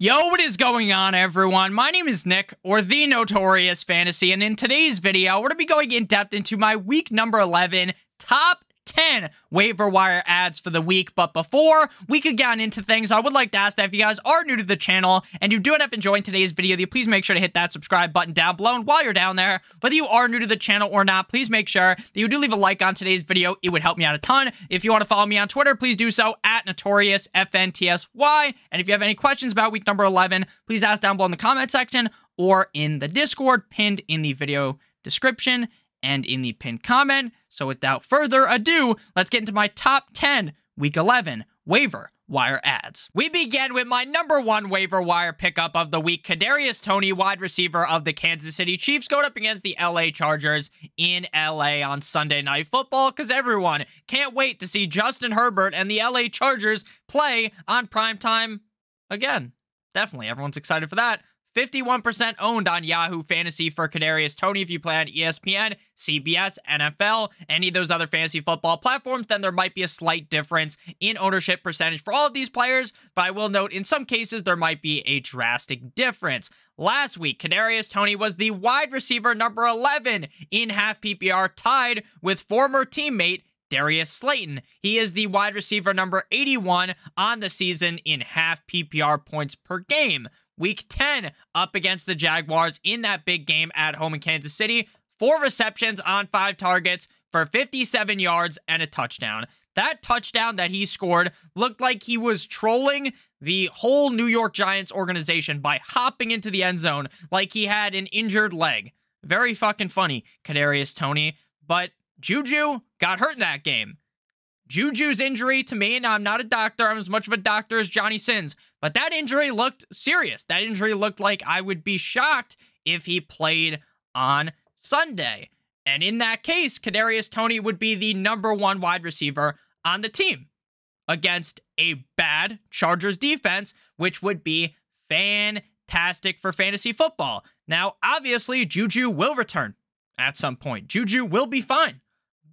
Yo, what is going on, everyone? My name is Nick, or the Notorious Fantasy, and in today's video, we're going to be going in depth into my week number 11 top 10 waiver wire ads for the week. But before we could get into things, I would like to ask that if you guys are new to the channel and you do end up enjoying today's video, please make sure to hit that subscribe button down below. And while you're down there, whether you are new to the channel or not, please make sure that you do leave a like on today's video. It would help me out a ton. If you want to follow me on Twitter, please do so at NotoriousFantasy. And if you have any questions about week number 11, please ask down below in the comment section or in the Discord pinned in the video description and in the pinned comment. So without further ado, let's get into my top 10 week 11 waiver wire ads. We begin with my number 1 waiver wire pickup of the week, Toney, wide receiver of the Kansas City Chiefs, going up against the LA Chargers in LA on Sunday Night Football, because everyone can't wait to see Justin Herbert and the LA Chargers play on primetime again. Definitely, everyone's excited for that. 51% owned on Yahoo Fantasy for Kadarius Toney. If you play on ESPN, CBS, NFL, any of those other fantasy football platforms, then there might be a slight difference in ownership percentage for all of these players, but I will note in some cases there might be a drastic difference. Last week, Kadarius Toney was the wide receiver number 11 in half PPR, tied with former teammate Darius Slayton. He is the wide receiver number 81 on the season in half PPR points per game. Week 10 up against the Jaguars in that big game at home in Kansas City. 4 receptions on 5 targets for 57 yards and a touchdown. That touchdown that he scored looked like he was trolling the whole New York Giants organization by hopping into the end zone like he had an injured leg. Very fucking funny, Kadarius Toney. But Juju got hurt in that game. Juju's injury to me, now I'm not a doctor, I'm as much of a doctor as Johnny Sins, but that injury looked serious. That injury looked like I would be shocked if he played on Sunday. And in that case, Kadarius Toney would be the number 1 wide receiver on the team against a bad Chargers defense, which would be fantastic for fantasy football. Now, obviously, Juju will return at some point. Juju will be fine.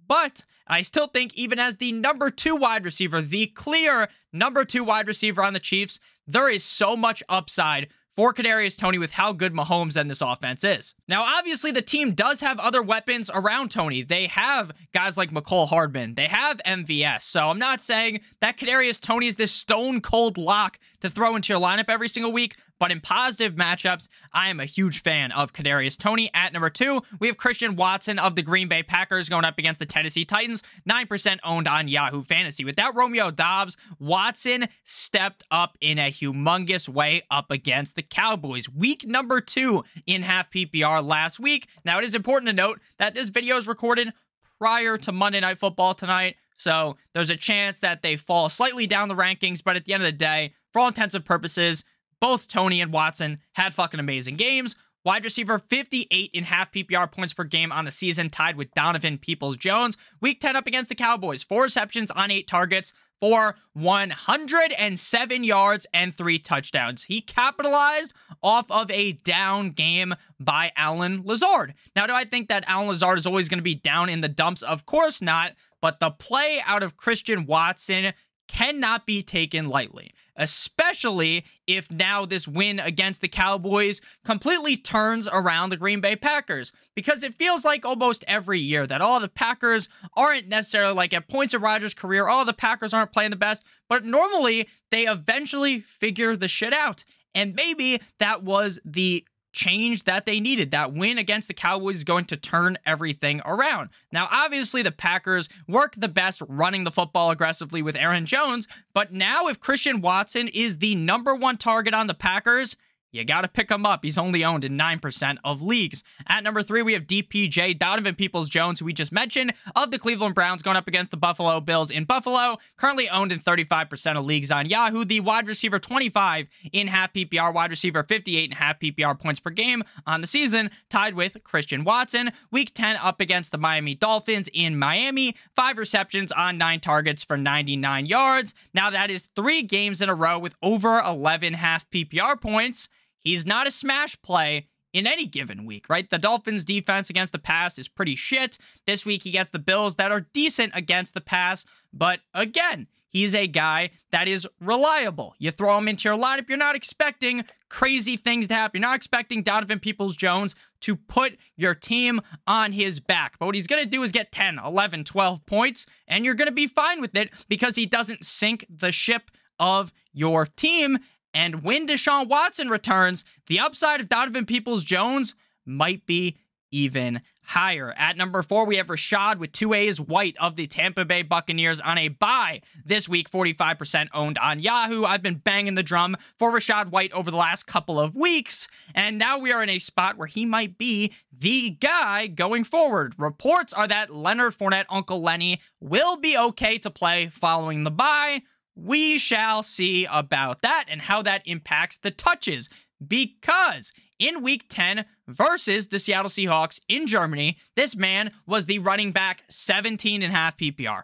But I still think even as the number 2 wide receiver, the clear number 2 wide receiver on the Chiefs, there is so much upside for Kadarius Toney with how good Mahomes and this offense is. Now, obviously, the team does have other weapons around Toney. They have guys like McCole Hardman. They have MVS. So I'm not saying that Kadarius Toney is this stone-cold lock to throw into your lineup every single week, but in positive matchups, I am a huge fan of Kadarius Toney. At number 2, we have Christian Watson of the Green Bay Packers going up against the Tennessee Titans, 9% owned on Yahoo Fantasy. Without Romeo Doubs, Watson stepped up in a humongous way up against the Cowboys. Week number 2 in half PPR last week. Now, it is important to note that this video is recorded prior to Monday Night Football tonight, so there's a chance that they fall slightly down the rankings, but at the end of the day, for all intents and purposes, both Toney and Watson had fucking amazing games. Wide receiver 58 in half PPR points per game on the season, tied with Donovan Peoples-Jones. Week 10 up against the Cowboys. 4 receptions on 8 targets for 107 yards and 3 touchdowns. He capitalized off of a down game by Allen Lazard. Now, do I think that Allen Lazard is always going to be down in the dumps? Of course not. But the play out of Christian Watson cannot be taken lightly, especially if now this win against the Cowboys completely turns around the Green Bay Packers, because it feels like almost every year that all the Packers aren't necessarily, like at points of Rodgers' career, all the Packers aren't playing the best, but normally they eventually figure the shit out. And maybe that was the change that they needed. That win against the Cowboys is going to turn everything around. Now, obviously, the Packers work the best running the football aggressively with Aaron Jones, but now if Christian Watson is the number 1 target on the Packers, you got to pick him up. He's only owned in 9% of leagues. At number 3, we have DPJ, Donovan Peoples-Jones, who we just mentioned, of the Cleveland Browns, going up against the Buffalo Bills in Buffalo. Currently owned in 35% of leagues on Yahoo. The wide receiver 25 in half PPR, wide receiver 58 in half PPR points per game on the season, tied with Christian Watson. Week 10 up against the Miami Dolphins in Miami. 5 receptions on 9 targets for 99 yards. Now, that is 3 games in a row with over 11 half PPR points. He's not a smash play in any given week, right? The Dolphins' defense against the pass is pretty shit. This week, he gets the Bills that are decent against the pass, but again, He's a guy that is reliable. You throw him into your lineup, you're not expecting crazy things to happen. You're not expecting Donovan Peoples-Jones to put your team on his back. But what he's going to do is get 10, 11, 12 points, and you're going to be fine with it because he doesn't sink the ship of your team. And when Deshaun Watson returns, the upside of Donovan Peoples-Jones might be even higher. At number 4, we have Rachaad with 2 A's, White of the Tampa Bay Buccaneers on a bye this week, 45% owned on Yahoo. I've been banging the drum for Rachaad White over the last couple of weeks, and now we are in a spot where he might be the guy going forward. Reports are that Leonard Fournette, Uncle Lenny, will be okay to play following the bye. We shall see about that and how that impacts the touches, because in Week 10 versus the Seattle Seahawks in Germany, this man was the running back 17.5 PPR.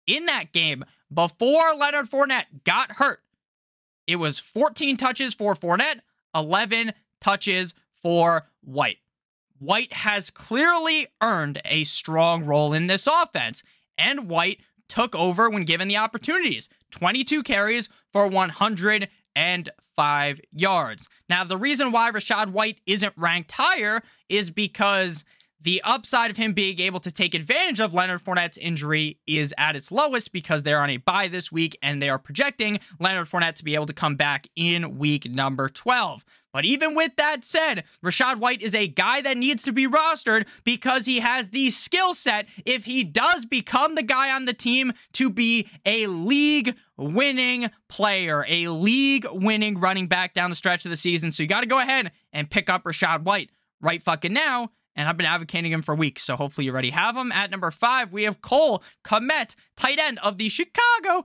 In that game, before Leonard Fournette got hurt, it was 14 touches for Fournette, 11 touches for White. White has clearly earned a strong role in this offense, and White took over when given the opportunities. 22 carries for 105 yards. Now, the reason why Rachaad White isn't ranked higher is because the upside of him being able to take advantage of Leonard Fournette's injury is at its lowest because they're on a bye this week, and they are projecting Leonard Fournette to be able to come back in week number 12. But even with that said, Rachaad White is a guy that needs to be rostered because he has the skill set, if he does become the guy on the team, to be a league-winning player, a league-winning running back down the stretch of the season. So you got to go ahead and pick up Rachaad White right fucking now. And I've been advocating him for weeks, so hopefully you already have him. At number 5, we have Kmet, tight end of the Chicago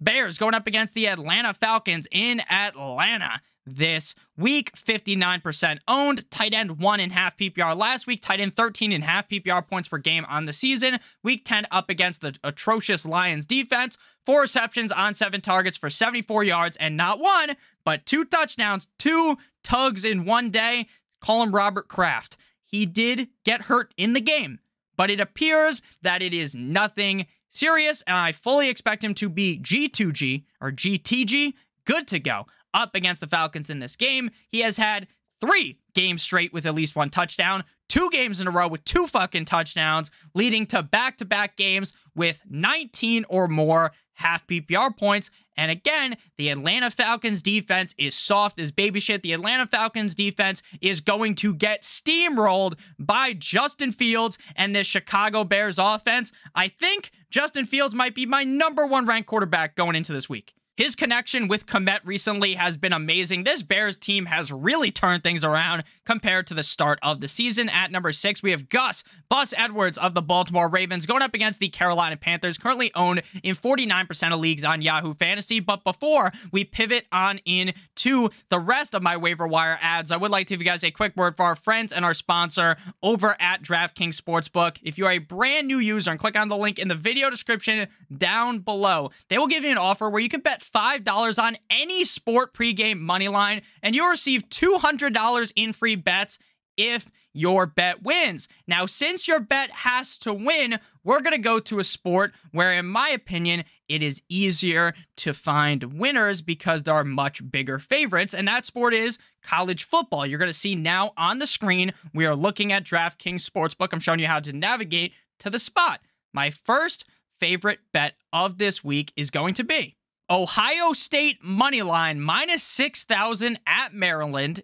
Bears, going up against the Atlanta Falcons in Atlanta this week. 59% owned, tight end 1.5 PPR last week, tight end 13.5 PPR points per game on the season. Week 10 up against the atrocious Lions defense, 4 receptions on 7 targets for 74 yards, and not 1, but 2 touchdowns, 2 tugs in one day. Call him Robert Kraft. He did get hurt in the game, but it appears that it is nothing serious, and I fully expect him to be G2G or GTG, good to go, up against the Falcons in this game. He has had 3 games straight with at least 1 touchdown, 2 games in a row with 2 fucking touchdowns, leading to back-to-back games with 19 or more half PPR points. And again, the Atlanta Falcons defense is soft as baby shit. The Atlanta Falcons defense is going to get steamrolled by Justin Fields and this Chicago Bears offense. I think Justin Fields might be my number 1 ranked quarterback going into this week. His connection with Kmet recently has been amazing. This Bears team has really turned things around compared to the start of the season. At number 6, we have Bus Edwards of the Baltimore Ravens going up against the Carolina Panthers, currently owned in 49% of leagues on Yahoo Fantasy. But before we pivot on into the rest of my waiver wire ads, I would like to give you guys a quick word for our friends and our sponsor over at DraftKings Sportsbook. If you're a brand new user and click on the link in the video description down below, they will give you an offer where you can bet $5 on any sport pregame money line, and you'll receive $200 in free bets if your bet wins. Now, since your bet has to win, we're going to go to a sport where, in my opinion, it is easier to find winners because there are much bigger favorites, and that sport is college football. You're going to see now on the screen, we are looking at DraftKings Sportsbook. I'm showing you how to navigate to the spot. My first favorite bet of this week is going to be Ohio State moneyline minus 6,000 at Maryland.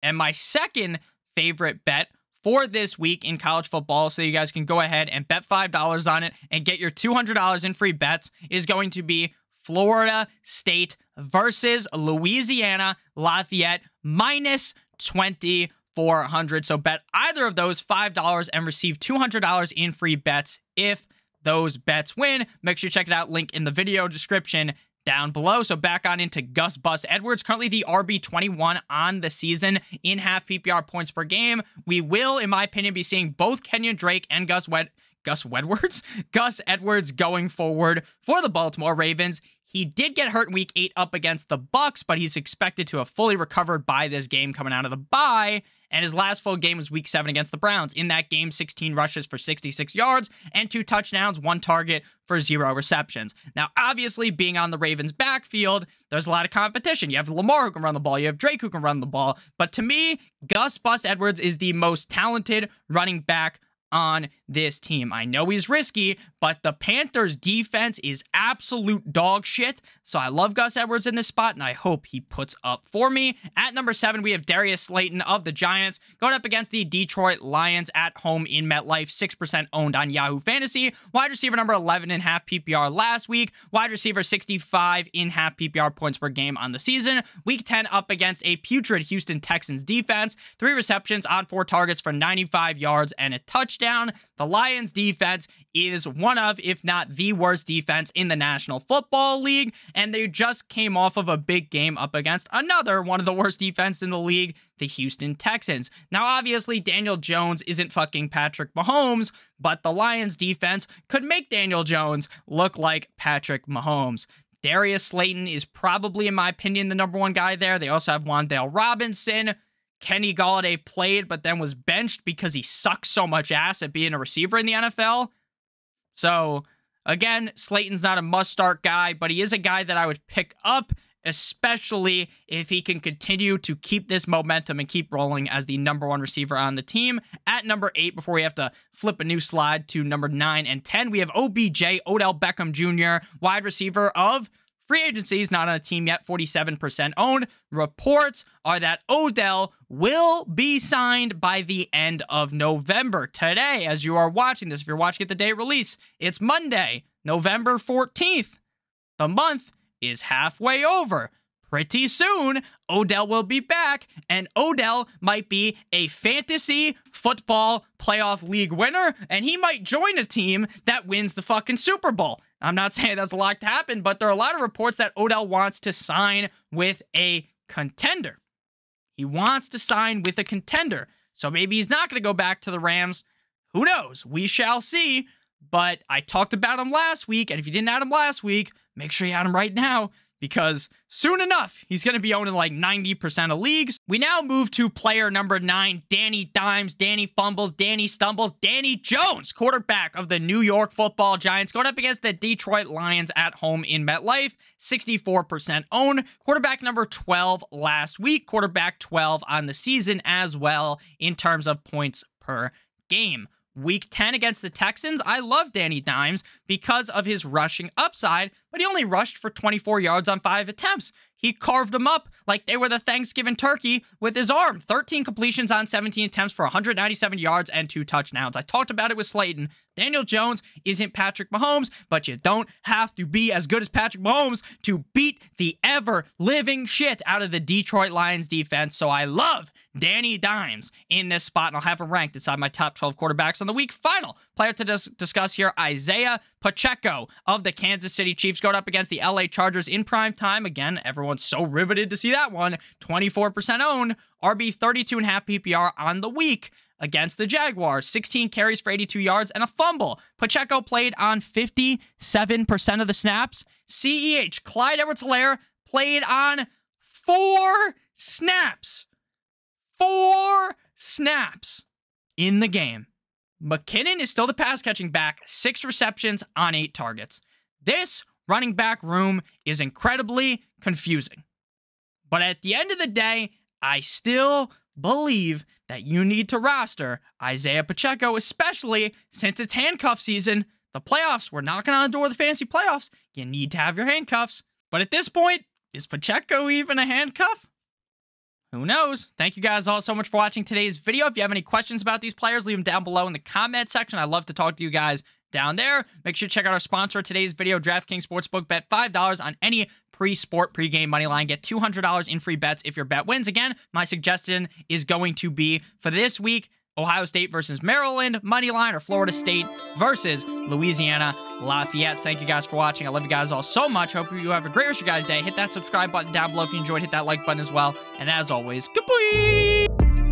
And my second favorite bet for this week in college football, so you guys can go ahead and bet $5 on it and get your $200 in free bets, is going to be Florida State versus Louisiana Lafayette minus 2,400. So bet either of those $5 and receive $200 in free bets if those bets win. Make sure you check it out. Link in the video description down below. So back on into Bus Edwards, currently the RB21 on the season in half PPR points per game. We will, in my opinion, be seeing both Kenyon Drake and Gus Edwards going forward for the Baltimore Ravens. He did get hurt in week 8 up against the Bucs, but he's expected to have fully recovered by this game coming out of the bye. And his last full game was week 7 against the Browns. In that game, 16 rushes for 66 yards and 2 touchdowns, 1 target for 0 receptions. Now, obviously, being on the Ravens' backfield, there's a lot of competition. You have Lamar who can run the ball. You have Drake who can run the ball. But to me, Gus Bus Edwards is the most talented running back on this team. I know he's risky, but the Panthers defense is absolute dog shit. So I love Gus Edwards in this spot, and I hope he puts up for me. At number 7, we have Darius Slayton of the Giants going up against the Detroit Lions at home in MetLife. 6% owned on Yahoo Fantasy. Wide receiver number 11 in half PPR last week. Wide receiver 65 in half PPR points per game on the season. Week 10 up against a putrid Houston Texans defense. 3 receptions on 4 targets for 95 yards and a touchdown. The Lions defense is one of, if not the worst defense in the National Football League, and they just came off of a big game up against another one of the worst defense in the league, the Houston Texans. Now, obviously, Daniel Jones isn't fucking Patrick Mahomes, but the Lions defense could make Daniel Jones look like Patrick Mahomes. Darius Slayton is probably, in my opinion, the number 1 guy there. They also have Wan'Dale Robinson. Kenny Golladay played, but then was benched because he sucks so much ass at being a receiver in the NFL. So, again, Slayton's not a must-start guy, but he is a guy that I would pick up, especially if he can continue to keep this momentum and keep rolling as the number 1 receiver on the team. At number 8, before we have to flip a new slide to number 9 and 10, we have OBJ, Odell Beckham Jr., wide receiver of free agency. He's not on a team yet, 47% owned. Reports are that Odell will be signed by the end of November. Today, as you are watching this, if you're watching at the day release, it's Monday, November 14th. The month is halfway over. Pretty soon, Odell will be back, and Odell might be a fantasy football playoff league winner, and he might join a team that wins the fucking Super Bowl. I'm not saying that's a lot to happen, but there are a lot of reports that Odell wants to sign with a contender. He wants to sign with a contender, so maybe he's not going to go back to the Rams. Who knows? We shall see, but I talked about him last week, and if you didn't add him last week, make sure you add him right now, because soon enough, he's going to be owned in like 90% of leagues. We now move to player number 9, Danny Dimes, Danny Fumbles, Danny Stumbles, Danny Jones, quarterback of the New York Football Giants, going up against the Detroit Lions at home in MetLife, 64% owned. Quarterback number 12 last week, quarterback 12 on the season as well in terms of points per game. Week 10 against the Texans, I love Danny Dimes because of his rushing upside, but he only rushed for 24 yards on 5 attempts. He carved them up like they were the Thanksgiving turkey with his arm. 13 completions on 17 attempts for 197 yards and 2 touchdowns. I talked about it with Slayton. Daniel Jones isn't Patrick Mahomes, but you don't have to be as good as Patrick Mahomes to beat the ever-living shit out of the Detroit Lions defense. So I love Danny Dimes in this spot, and I'll have him ranked inside my top 12 quarterbacks on the week. Final player to discuss here, Isiah Pacheco of the Kansas City Chiefs going up against the LA Chargers in prime time. Again, everyone's so riveted to see that one. 24% owned, RB 32.5 PPR on the week against the Jaguars. 16 carries for 82 yards and a fumble. Pacheco played on 57% of the snaps. CEH, Clyde Edwards-Helaire, played on 4 snaps. 4 snaps in the game. McKinnon is still the pass-catching back, 6 receptions on 8 targets. This running back room is incredibly confusing. But at the end of the day, I still believe that you need to roster Isiah Pacheco, especially since it's handcuff season. The playoffs, we're knocking on the door of the fantasy playoffs. You need to have your handcuffs. But at this point, is Pacheco even a handcuff? Who knows? Thank you guys all so much for watching today's video. If you have any questions about these players, leave them down below in the comment section. I'd love to talk to you guys down there. Make sure to check out our sponsor of today's video, DraftKings Sportsbook. Bet $5 on any pre-sport, pre-game money line. Get $200 in free bets if your bet wins. Again, my suggestion is going to be for this week, Ohio State versus Maryland money line, or Florida State versus Louisiana Lafayette. So thank you guys for watching. I love you guys all so much. Hope you have a great rest of your guys' day. Hit that subscribe button down below if you enjoyed. Hit that like button as well. And as always, goodbye!